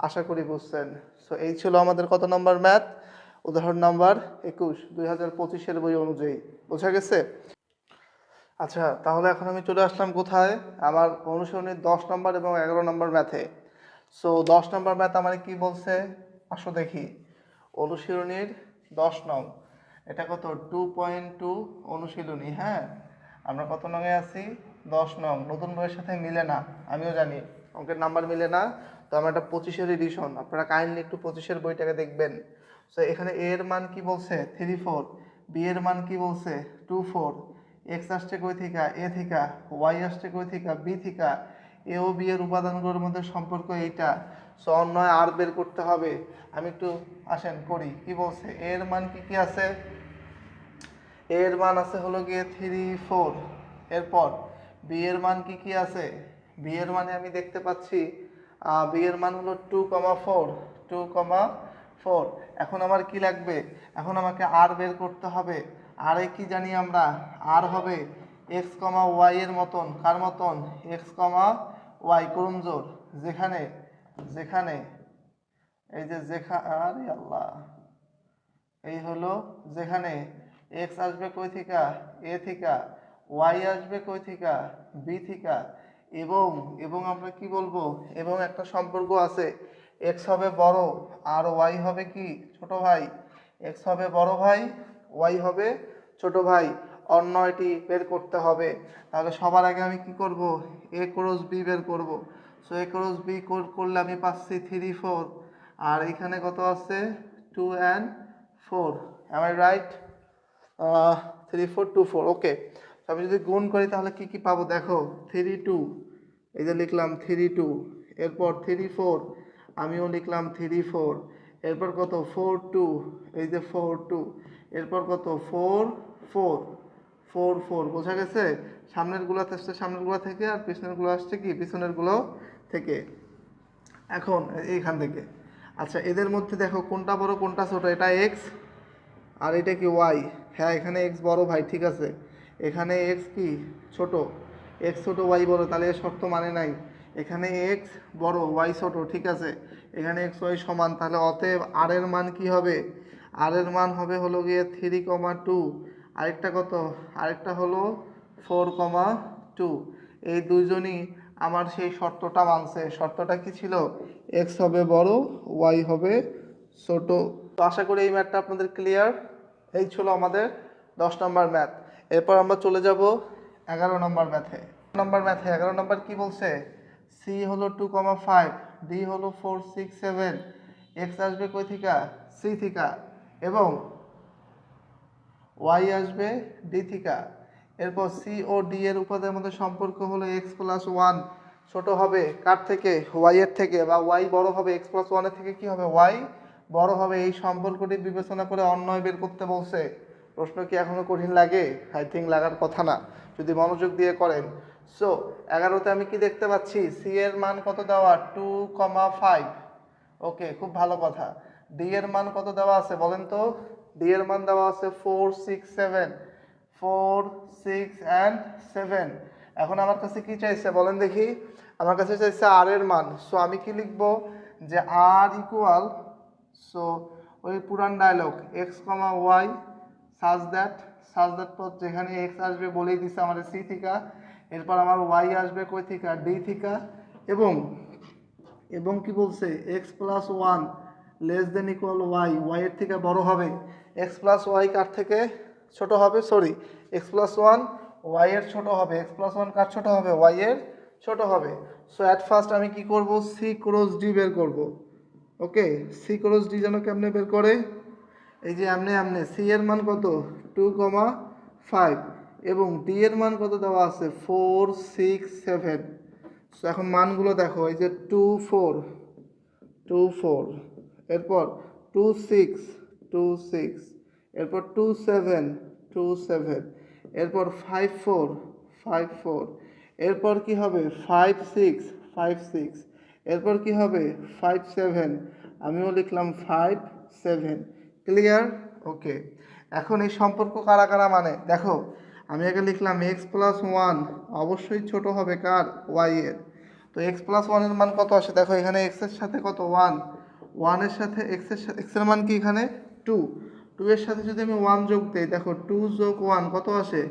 আশা করি বুঝছেন। সো এই ছিল আমাদের কত নম্বর ম্যাথ, উদাহরণ নাম্বার 21 2025-এর বই অনুযায়ী, বোঝা গেছে? আচ্ছা, তাহলে এখন আমি চলে আসলাম কোথায়, আমার অনুসরণের 10 নম্বর এবং 11 নম্বর ম্যাথে। সো 10 নম্বর ম্যাথ আমার কি বলছে, আসো দেখি। অনুশীলনীর 10 নং, এটা কত 2.2 অনুশীলনী, হ্যাঁ আমরা কত নঙে আছি 10 নং। নতুন বইয়ের সাথে মিলে না, আমিও জানি অঙ্কের নাম্বার মিলে না, তো আমরা একটা 25-এর এডিশন, আপনারা কাইন্ডলি একটু 25-এর বইটাকে দেখবেন। সো এখানে এ এর মান কি বলছে 3 4, বি এর মান কি বলছে 2 4, এক্স আসছে কই থেকে এ থেকে, ওয়াই আসছে কই থেকে বি থেকে, এ ও বি এর উপাদানগুলোর মধ্যে সম্পর্ক এইটা। সো অন্যয় আর বের করতে হবে। আমি একটু আসেন করি, কি বলছে এর মান কি কি আছে, এর মান আছে হলো গিয়ে 3 4। এরপর বি এর মান কি কি আছে, বি এর মানে আমি দেখতে পাচ্ছি বি এর মান হলো 2,4 2,4। এখন আমার কি লাগবে, এখন আমাকে আর বের করতে হবে। আর এ কি জানি আমরা, আর হবে এক্স কমা ওয়াই এর মতন, কার মতন, এক্স কমা ওয়াই করুন জোর, যেখানে যেখানে এই যে আরে আল্লাহ, এই হলো যেখানে এক্স আসবে কই থেকে এ থেকে, ওয়াই আসবে কই থেকে বি থেকে, এবং এবং আমরা কি বলবো, এবং একটা সম্পর্ক আছে, এক্স হবে বড় আর ওয়াই হবে কি ছোট ভাই, এক্স হবে বড় ভাই, ওয়াই হবে ছোট ভাই। অন্যটি বের করতে হবে। তাহলে সবার আগে আমি কি করব, এ ক্রস বি বের করব। সো এ ক্রস বি করলে আমি পাচ্ছি 3 4, আর এখানে কত আছে 2 and 4, am I right? 3 4 2 4, ওকে। আমি যদি গুণ করি তাহলে কি কি পাবো দেখো, 3 2, এই যে লিখলাম 3 2, এরপর 3 4, আমিও লিখলাম 3 4, এরপর কত 4 2, এই যে 4 2, এরপর কত 4 4 4 4, বোঝা গেছে। সামনের গুলো আসছে সামনের গুলো থেকে, আর পিছনের গুলো আসছে কি পিছনের গুলো থেকে। এখন এইখান থেকে, আচ্ছা এদের মধ্যে দেখো কোনটা বড় কোনটা ছোট, এটা এক্স আর এটা কি ওয়াই, হ্যাঁ এখানে এক্স বড় ভাই, ঠিক আছে, এখানে এক্স কি ছোট, এক্স ছোট ওয়াই বড়, তাহলে এর শর্ত মানে নাই। এখানে এক্স বড় ওয়াই ছোট, ঠিক আছে, এখানে এক্স ওয়াই সমান, তাহলে অতএব আর এর মান কি হবে, আর এর মান হবে হলো গিয়ে 3,2, আরেকটা কত, আরেকটা হলো 4,2। এই দুইজনই আমার সেই শর্তটা মানছে। শর্তটা কি ছিল, এক্স হবে বড় ওয়াই হবে ছোট। তো আশা করি এই ম্যাথটা আপনাদের ক্লিয়ার। এই ছিল আমাদের 10 নম্বর ম্যাথ। এরপর আমরা চলে যাব 11 নম্বর ম্যাথে। 11 নম্বর কি বলছে, সি হলো 2,5, ডি হলো 4 6 7, এক্স আসবে কই থেকে সি থেকে, এবং ওয়াই আসবে ডি থেকে। এরপর সি ও ডি এর উপাদানের মধ্যে সম্পর্ক হলো এক্স প্লাস ওয়ান ছোট হবে কার থেকে, ওয়াই এর থেকে, বা ওয়াই বড় হবে এক্স প্লাস ওয়ানের থেকে, কি হবে ওয়াই বড় হবে। এই সম্পর্কটি বিবেচনা করে অন্যয় বের করতে বলছে। প্রশ্ন কি এখনো কঠিন লাগে? আই থিঙ্ক লাগার কথা না যদি মনোযোগ দিয়ে করেন। সো 11তে আমি কি দেখতে পাচ্ছি, সি এর মান কত দেওয়া 2,5, ওকে খুব ভালো কথা। ডি এর মান কত দেওয়া আছে বলেন তো, ডি এর মান দেওয়া আছে 4 6 7, 4 6 and 7। এখন আমার কাছে কি চাইছে বলেন দেখি, আমার কাছে চাইছে আর এর মান। সো আমি কি লিখবো, যে আর ইকুয়াল, সো ওই পুরান dialogue x comma y such that পর যেখানে এক্স আসবে বলেই দিছে আমাদের সি থিকা, এরপর আমার ওয়াই আসবে কই থিকা ডি থিকা, এবং এবং কি বলছে x plus one less than equal y, y এর থেকে বড় হবে। এক্স প্লাস ওয়াই কার থেকে ছোট হবে, sorry x plus one y এর ছোট হবে, এক্স প্লাস ওয়ান কার ছোট হবে, ওয়াই এর ছোট হবে। সো অ্যাট ফার্স্ট আমি কি করব, সি ক্রস ডি বের করব। ওকে, সি ক্রস ডি যেন কেমনে বের করে, এই যে আমনে সি এর মান কত 2,5, এবং ডি এর মান কত দেওয়া আছে 4 6 7। সো এখন মানগুলো দেখো, এই যে 2 4 2 4, এরপর 2 6 2 6, এরপর 2 7 2 7, এরপর 5 4 5 4, এরপর কি হবে 5 6 5 6, এরপর কি হবে 5 7, আমিও লিখলাম 5 7। ক্লিয়ার? ওকে। এখন এই সম্পর্ক কারা কারা মানে দেখো, আমি আগে লিখলাম এক্স প্লাস ওয়ান অবশ্যই ছোট হবে কার, ওয়াই এর। তো এক্স প্লাস ওয়ানের মান কত আসে দেখো, এখানে এক্সের সাথে কত ওয়ান, ওয়ানের সাথে এক্সের মান কি এখানে 2, 2 এর সাথে যদি আমি 1 যোগ দিই দেখো 2 যোগ 1 কত আসে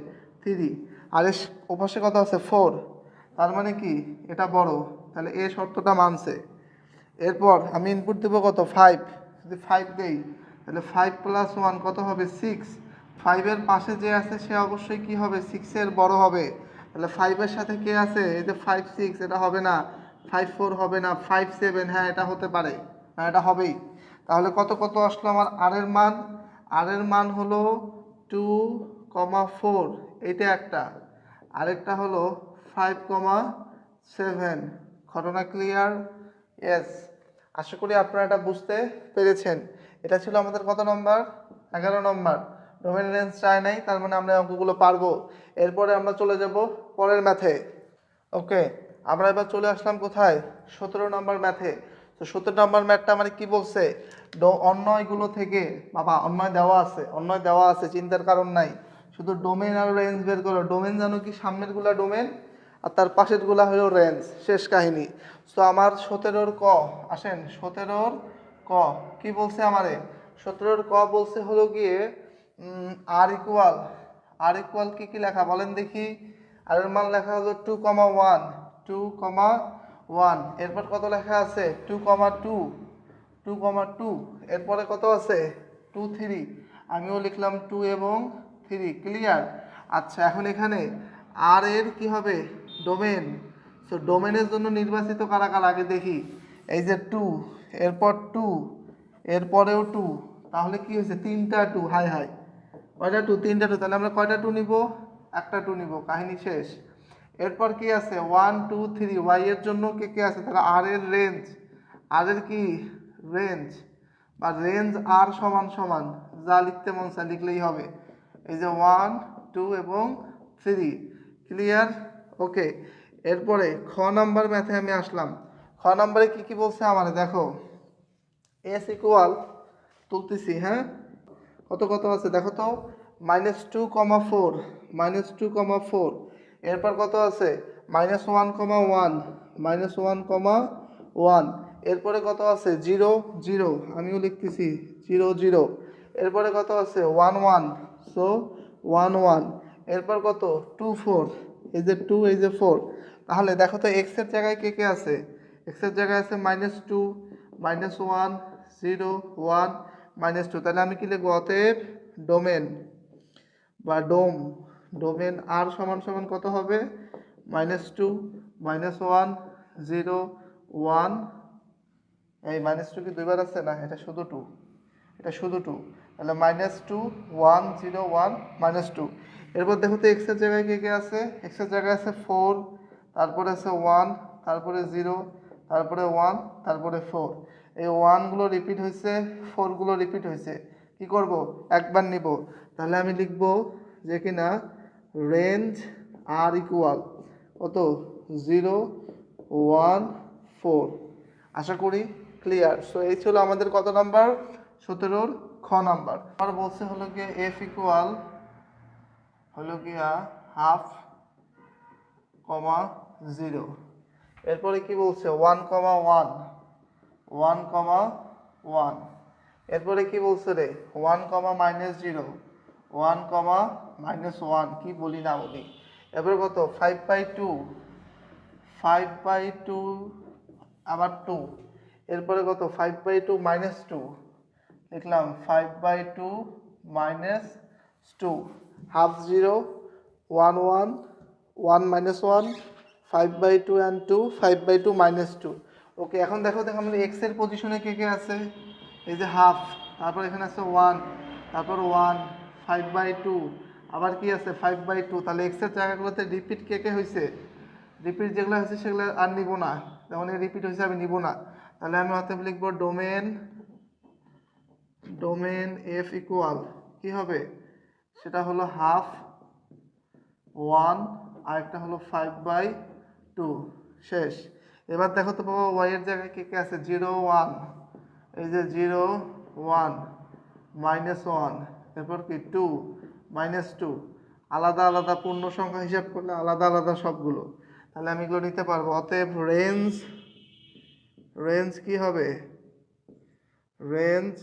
3, আর এর ওপাশে কত আছে 4, তার মানে কি এটা বড়, তাহলে এই শর্তটা মানছে। এরপর আমি ইনপুট দেবো কত 5, যদি 5 দেই তাহলে 5 প্লাস 1 কত হবে 6, 5 এর পাশে যে আছে সে অবশ্যই কি হবে 6 এর বড় হবে। তাহলে 5 এর সাথে কে আছে, এই যে 5 6, এটা হবে না, 5 4 হবে না, 5 7, হ্যাঁ এটা হতে পারে, হ্যাঁ এটা হবেই। তাহলে কত কত আসলো আমার আর এর মান, আর এর মান হলো 4 এইটা একটা, আরেকটা হলো 5,7। ঘটনা ক্লিয়ার? ইয়েস। আশা করি আপনারা এটা বুঝতে পেরেছেন। এটা ছিল আমাদের কত নম্বর? 11 নম্বর। ডোমেন রেঞ্জ চায় নাই, তার মানে আমরা অঙ্কগুলো পারবো। এরপরে আমরা চলে যাব পরের ম্যাথে। ওকে, আমরা এবার চলে আসলাম কোথায়? 17 নম্বর ম্যাথে। তো 17 নম্বর ম্যাথটা মানে কি বলছে? অন্যয়গুলো থেকে, বাবা অন্যয় দেওয়া আছে, অন্যয় দেওয়া আছে, চিন্তার কারণ নাই। শুধু ডোমেন আর রেঞ্জ বের করো। ডোমেন জানো কি? সামনের গুলা ডোমেন আর তার পাশের গুলা হলো রেঞ্জ। শেষ কাহিনী। তো আমার 17 ক আসেন, 17 ক কি বলছে আমারে? 17 ক বলছে হলো গিয়ে আর ইকুয়াল কি কি লেখা বলেন দেখি? আর এর মান লেখা হলো 2,1, 2,1। এরপর কত লেখা আছে? 2,2, 2,2। এরপরে কত আছে? 2, 3। আমিও লিখলাম 2 এবং 3। ক্লিয়ার? আচ্ছা, এখন এখানে আর এর কি হবে? ডোমেন। সো ডোমেনের জন্য নির্বাচিত কারা কারা আগে দেখি। এই যে 2, এরপর 2, এরপরেও 2। তাহলে কি হয়েছে? 3টা 2। হাই হাই, কয়টা 2? 3টা 2। তাহলে আমরা কয়টা 2 নিব? একটা 2 নিব। কাহিনী শেষ। এরপর কি আছে? 1, 2, 3। ওয়াই এর জন্য কে কে আছে? তাহলে আর এর রেঞ্জ, আর এর কি রেঞ্জ, বা রেঞ্জ আর সমান সমান যা লিখতে মন চায় লিখলেই হবে। এই যে 1, 2 এবং 3। ক্লিয়ার? ওকে। এরপরে খ নাম্বার ম্যাথে আমি আসলাম। খ নাম্বারে কি কি বলছে আমার দেখো। এস ইকুয়াল, তুলতেছি, হ্যাঁ, কত কত আছে দেখো তো। -2,4, -2,4। এরপর কত আছে? -1,1, -1,1। এরপরে কত আছে? 0, 0। আমিও লিখতেছি 0, 0। এরপরে কত আছে? 1, 1। সো 1, 1। এরপর কত? 2, 4। এই যে 2, এই যে 4। তাহলে দেখো তো এক্স এর জায়গায় কে কে আছে? এক্স এর জায়গায় আছে -2, -1, 0, 1, -2। তাহলে আমি কি লিখবো? অতএব ডোমেন বা ডোমেন আর সমান সমান কত হবে? -2, -1, 0, 1। এই -2 কি দুইবার আছে? না, এটা শুধু 2, এটা শুধু 2। তাহলে -2, 1, 0, 1, -2। এরপর দেখো তো এক্স এর জায়গায় কে কে আছে? এক্স এর জায়গায় আছে 4, তারপরে আছে 1, তারপরে 0, তারপরে 1, তারপরে 4। এই 1 গুলো রিপিট হয়েছে, 4 গুলো রিপিট হয়েছে। কি করব? একবার নিব। তাহলে আমি লিখব যে কিনা রেঞ্জ আর ইকুয়াল কত? 0, 1, 4। আশা করি ক্লিয়ার। সো এই ছিল আমাদের কত নাম্বার? 17 খ নাম্বার। আর বলছে হলো গিয়ে এফ ইকুয়াল হলো গিয়া 1/2, 0। এরপরে কি বলছে? 1,1, 1,1। এরপরে কি বলছে রে? 1, -0, 1, -1। কি বলি না বলি। এরপরে কত? 5/2, 5/2 আবার 2। এরপরে কত? 5/2 -2। লিখলাম 5/2 -2। 1/2, 0, 1, 1, 1, -1, 5/2 and 2, 5/2 -2। ওকে, এখন দেখো আমাদের এক্স এর পজিশনে কে কে আছে? এই যে হাফ, তারপর এখানে আছে 1, তারপর 1, 5/2, আবার কি আছে? 5/2। তাহলে এক্স এর জায়গাগুলোতে রিপিট কে কে হয়েছে? রিপিট যেগুলো হয়েছে সেগুলো আর নিব না, যেমন রিপিট হয়েছে আমি নিব না। তাহলে আমি অতএব লিখবো ডোমেন এফ ইকুয়াল কি হবে? সেটা হলো 1/2, 1, আর একটা হলো 5/2। শেষ। এবার দেখো তো বাবা ওয়াই এর জায়গায় কে কে আছে? 0, 1। এই যে 0, 1, -1। এরপর কি? 2, -2। আলাদা আলাদা পূর্ণ সংখ্যা হিসাব করলে আলাদা আলাদা সবগুলো। তাহলে আমি এগুলো নিতে পারবো। অতএব রেঞ্জ কি হবে? রেঞ্জ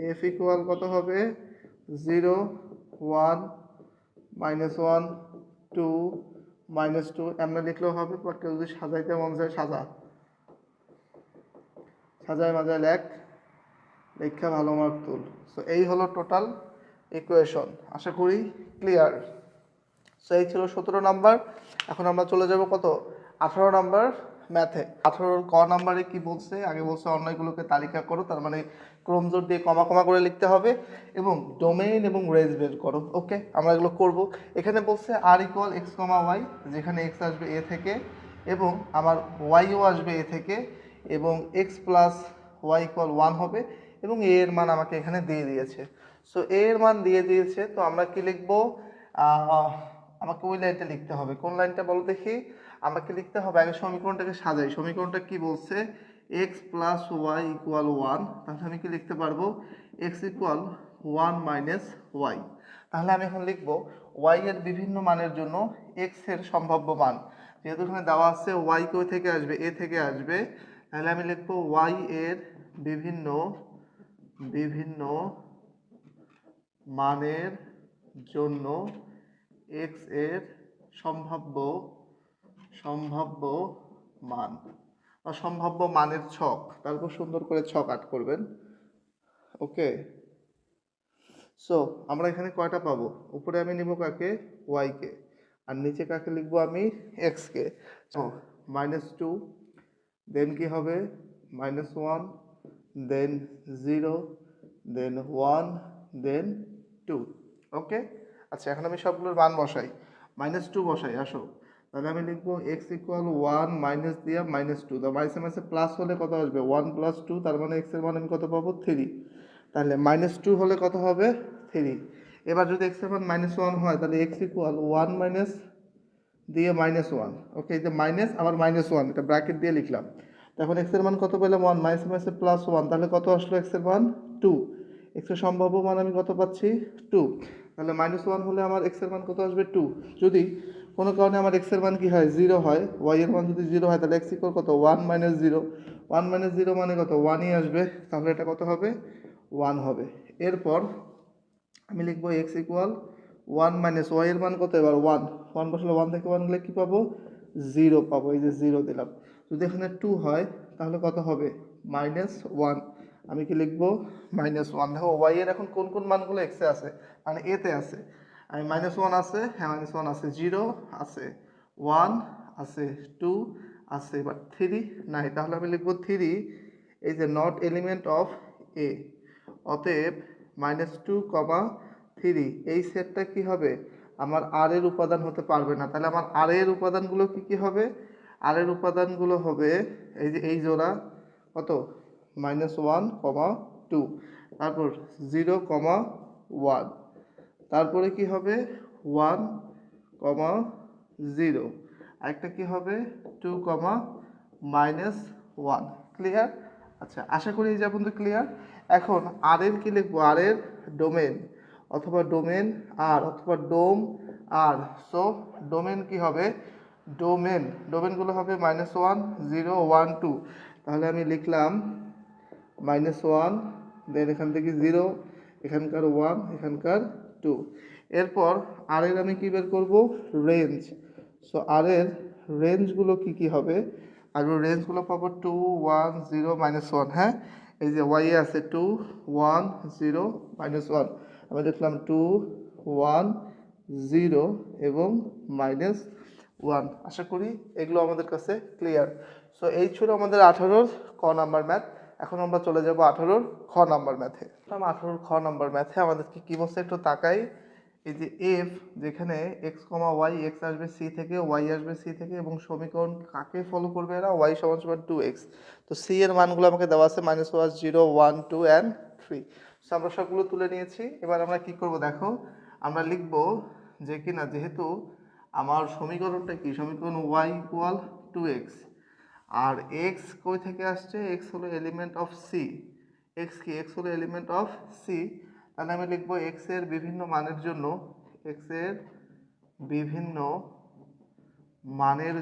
এফ ইকুয়াল কত হবে? 0, 1, -1, 2, -2। এমনি লিখলেও হবে, বা কেউ যদি সাজাইতে মন যায় সাজায় মাজায় লেখা ভালো মার্ক তুল। সো এই হলো টোটাল ইকুয়েশন। আশা করি ক্লিয়ার। সো এই ছিল 17 নাম্বার। এখন আমরা চলে যাব কত? 18 নাম্বার ম্যাথে 18 ক নাম্বারে কি বলছে, আগে বলছে অন্যগুলোকে তালিকা করো, তার মানে ক্রমজোর দিয়ে কমা কমা করে লিখতে হবে এবং ডোমেইন এবং রেঞ্জ বের করো। ওকে, আমরা এগুলো করব। এখানে বলছে আর ইকুয়াল এক্স কমা ওয়াই, যেখানে এক্স আসবে এ থেকে এবং আমার ওয়াইও আসবে এ থেকে এবং এক্স প্লাস ওয়াই ইকুয়াল 1 হবে এবং এ এর মান আমাকে এখানে দিয়ে দিয়েছে। সো এ এর মান দিয়ে দিয়েছে, তো আমরা কি লিখবো? আমাকে ওই লাইনটা লিখতে হবে। কোন লাইনটা বলো দেখি? আমাকে লিখতে হবে, আগে সমীকরণটাকে সাজাই। সমীকরণটা কি বলছে? এক্স প্লাস ওয়াই ইকুয়াল 1, তাহলে আমি কি লিখতে পারবো? X equal 1 minus y. তাহলে আমি এখন লিখবো ওয়াই এর বিভিন্ন মানের জন্য এক্স এর সম্ভাব্য মান। যেহেতু এখানে দেওয়া আছে ওয়াই কই থেকে আসবে, এ থেকে আসবে, তাহলে আমি লিখবো ওয়াই এর বিভিন্ন বিভিন্ন মানের জন্য এক্স এর সম্ভাব্য সম্ভাব্য মান বা সম্ভাব্য মানের ছক, তারপর সুন্দর করে ছক আট করবেন। ওকে, সো আমরা এখানে কয়টা পাবো? উপরে আমি নিব কাকে? ওয়াই কে, আর নিচে কাকে লিখবো আমি? এক্স কে। -2, দেন কি হবে? -1, দেন 0, দেন 1, দেন 2। ওকে, আচ্ছা এখন আমি সবগুলোর মান বসাই। -2 বসাই, আসো। তাহলে আমি লিখবো এক্স ইকুয়াল 1 মাইনাস দিয়া -2, তো মাইসে মাইসে প্লাস হলে কত আসবে? 1 + 2, তার মানে এক্স এর মান আমি কত পাবো? 3। তাহলে -2 হলে কত হবে? 3। এবার যদি এক্স এর মান -1 হয়, তাহলে এক্স ইকুয়াল 1 মাইনাস দিয়ে -1। ওকে, এই যে মাইনাস আবার -1, এটা ব্র্যাকেট দিয়ে লিখলাম। তখন এক্স এর মান কত পেলাম? 1, মাইনাসে মাইনাসে +1, তাহলে কত আসলো এক্স এর মান? 2। এক্স এর সম্ভাব্য মান আমি কত পাচ্ছি? 2। তাহলে -1 হলে আমার এক্স এর মান কত আসবে? 2। যদি কোনো কারণে আমার এক্স এর মান কি হয়? 0 হয়, ওয়াই এর মান যদি 0 হয়, তাহলে এক্স ইকুয়াল কত? 1 মাইনাস 0। 1 মাইনাস 0 মানে কত? 1ই আসবে, তাহলে এটা কত হবে? 1 হবে। এরপর আমি লিখবো এক্স ইকুয়াল 1 মাইনাস ওয়াই এর মান কত? এবার 1। 1 বসলে 1 থেকে 1 গেলে কী পাবো? 0 পাবো, এই যে 0 দিলাম। যদি এখানে 2 হয় তাহলে কত হবে? -1। আমি কি লিখবো? -1। দেখো ওয়াই এর এখন কোন কোন মানগুলো এক্সে আছে, মানে এতে আছে। আমি -1 আছে, হ্যাঁ -1 আছে, 0 আছে, 1 আছে, 2 আছে, বাট 3 নাই। তাহলে আমি লিখবো 3 এই যে নট এলিমেন্ট অফ এ। অতএব -2, 3 এই সেটটা কি হবে? আমার আর এর উপাদান হতে পারবে না। তাহলে আমার আর এর উপাদানগুলো কি কি হবে? আর এর উপাদানগুলো হবে এই যে এই জোড়া কত? -1, 2, তারপর 0, 1, তারপরে কি হবে? 1, 0, আরেকটা কি হবে? 2, -1। ক্লিয়ার? আচ্ছা, আশা করি এই যে পর্যন্ত ক্লিয়ার। এখন আর এর কি লিখবো? আর এর ডোমেন অথবা ডোমেন আর অথবা ডোম আর। সো ডোমেন কি হবে? ডোমেনগুলো হবে -1, 0, 1, 2। তাহলে আমি লিখলাম -1, দেন এখান থেকে 0, এখানকার 1, এখানকার 2। এরপর আর এর আমি কি বের করব? রেঞ্জ। সো আর এর রেঞ্জগুলো কি কি হবে? আর রেঞ্জগুলো পাবো 2, 1, 0, -1। হ্যাঁ, এই যে ওয়াই আছে 2, 1, 0, -1। আমি লিখলাম 2, 1, 0 এবং -1। আশা করি এগুলো আমাদের কাছে ক্লিয়ার। সো এই ছিল আমাদের 18-র ক নাম্বার ম্যাথ। এখন আমরা চলে যাব 18-র খ নাম্বার ম্যাথে। 18-র খ নাম্বার ম্যাথে আমাদেরকে কি বলছে একটু তাকাই। এই যে এফ, যেখানে এক্স কমা ওয়াই, এক্স আসবে সি থেকে, ওয়াই আসবে সি থেকে এবং সমীকরণ কাকে ফলো করবে? এরা ওয়াই সমান 2x। তো সি এর মানগুলো আমাকে দেওয়া আছে -1, 0, 1, 2 অ্যান্ড 3। সো আমরা সবগুলো তুলে নিয়েছি। এবার আমরা কি করব দেখো, আমরা লিখব যে কিনা যেহেতু আমার সমীকরণটা কি? সমীকরণ ওয়াই ইকুয়াল 2x, আর এক্স কই থেকে আসছে? এক্স হলো এলিমেন্ট অফ সি। এক্স কি? এক্স হলো এলিমেন্ট অফ সি। তাহলে আমি লিখবো এক্স এর বিভিন্ন মানের জন্য, এক্স এর বিভিন্ন মানের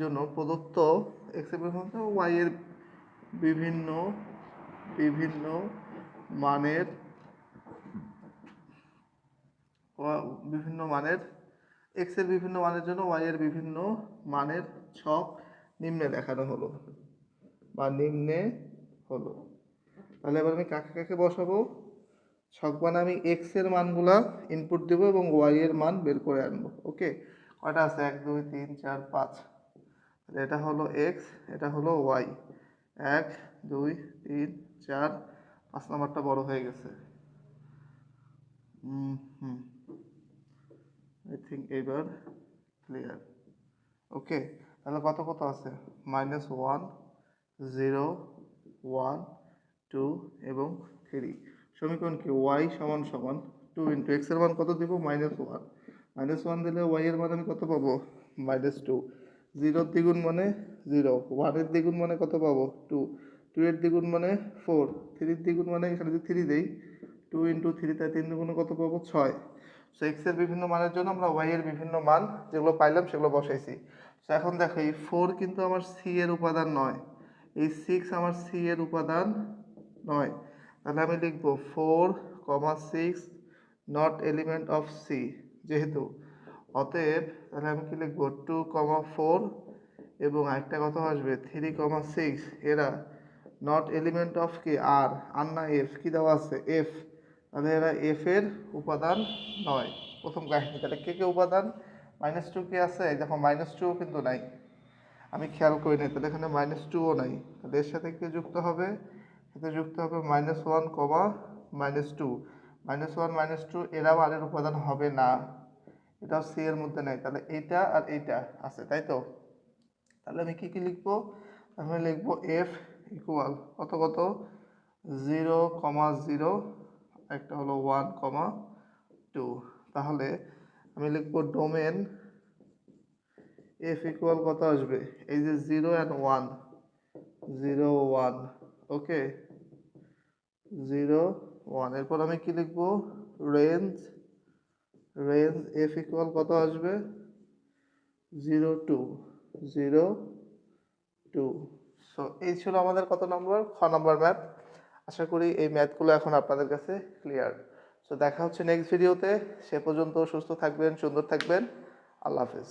জন্য প্রদত্ত এক্স এর বিভিন্ন ওয়াই এর বিভিন্ন বিভিন্ন মানের বিভিন্ন মানের এক্স এর বিভিন্ন মানের জন্য ওয়াই এর বিভিন্ন মানের ছক নিম্নে দেখানো হলো বা নিম্নে হলো। তাহলে এবার আমি কাকে কাকে বসাবো? ছক মানে আমি এক্স এর মানগুলা ইনপুট দেবো এবং ওয়াই এর মান বের করে আনবো। ওকে, কয়টা আছে 1 2 3 4 5, এটা হলো এক্স, এটা হলো ওয়াই। 1 2 3 4, 5 নাম্বারটা বড় হয়ে গেছে। হুম আই থিঙ্ক এবার ক্লিয়ার। ওকে, তাহলে কত কত আছে -1 0 1 2 এবং 3। সমীকরণ কি y সমান সমান 2 ইন্টু এক্স এর মান কত দিব -1, -1 দিলে y এর মান আমি কত পাবো -2। 0 দ্বিগুণ মানে 0, 1 এর দ্বিগুণ মানে কত পাবো 2, 2 এর দ্বিগুণ মানে 4, 3 এর দ্বিগুণ মানে এখানে যদি 3 দেই 2 ইন্টু 3 তাই 3 দ্বিগুণে কত পাবো 6। সো এক্স এর বিভিন্ন মানের জন্য আমরা ওয়াই এর বিভিন্ন মান যেগুলো পাইলাম সেগুলো বসাইছি। সো এখন দেখো এই 4 কিন্তু আমার সি এর উপাদান নয়, এই 6 আমার সি এর উপাদান নয়, তাহলে আমি লিখবো 4, 6 নট এলিমেন্ট অফ সি। যেহেতু অতএব তাহলে আমি কি লিখবো 2, 4 এবং আরেকটা কথা আসবে 3, 6 এরা নট এলিমেন্ট অফ কি আর আর না এফ, কি দেওয়া আছে এফ, তাহলে এরা এফ এর উপাদান নয়। প্রথম কাহিনী, তাহলে কে কে উপাদান -2 কে আছে, দেখো -2 কিন্তু নাই, আমি খেয়াল করি নাই, তাহলে এখানে -2ও নাই, তাহলে এর সাথে কি যুক্ত হবে, এতে যুক্ত হবে -1, -2, -1 -2 এরাও আর এর উপাদান হবে না, এটাও সি এর মধ্যে নাই, তাহলে এইটা আর এইটা আছে, তাই তো। তাহলে আমি কি কি লিখবো, আমি লিখবো এফ ইকুয়াল কত কত 0, 0, একটা হলো 1, 2। তাহলে আমি লিখবো ডোমেন এফ ইকুয়াল কত আসবে, এই যে 0 and 1, 0 1, ওকে 0 1। এরপর আমি কি লিখবো রেঞ্জ এফ ইকুয়াল কত আসবে 0 2, 0 2। সো এই ছিল আমাদের কত নম্বর খ নম্বর ম্যাথ। আশা করি এই ম্যাথগুলো এখন আপনাদের কাছে ক্লিয়ার। সো দেখা হচ্ছে নেক্সট ভিডিওতে, সে পর্যন্ত সুস্থ থাকবেন, সুন্দর থাকবেন, আল্লাহ হাফেজ।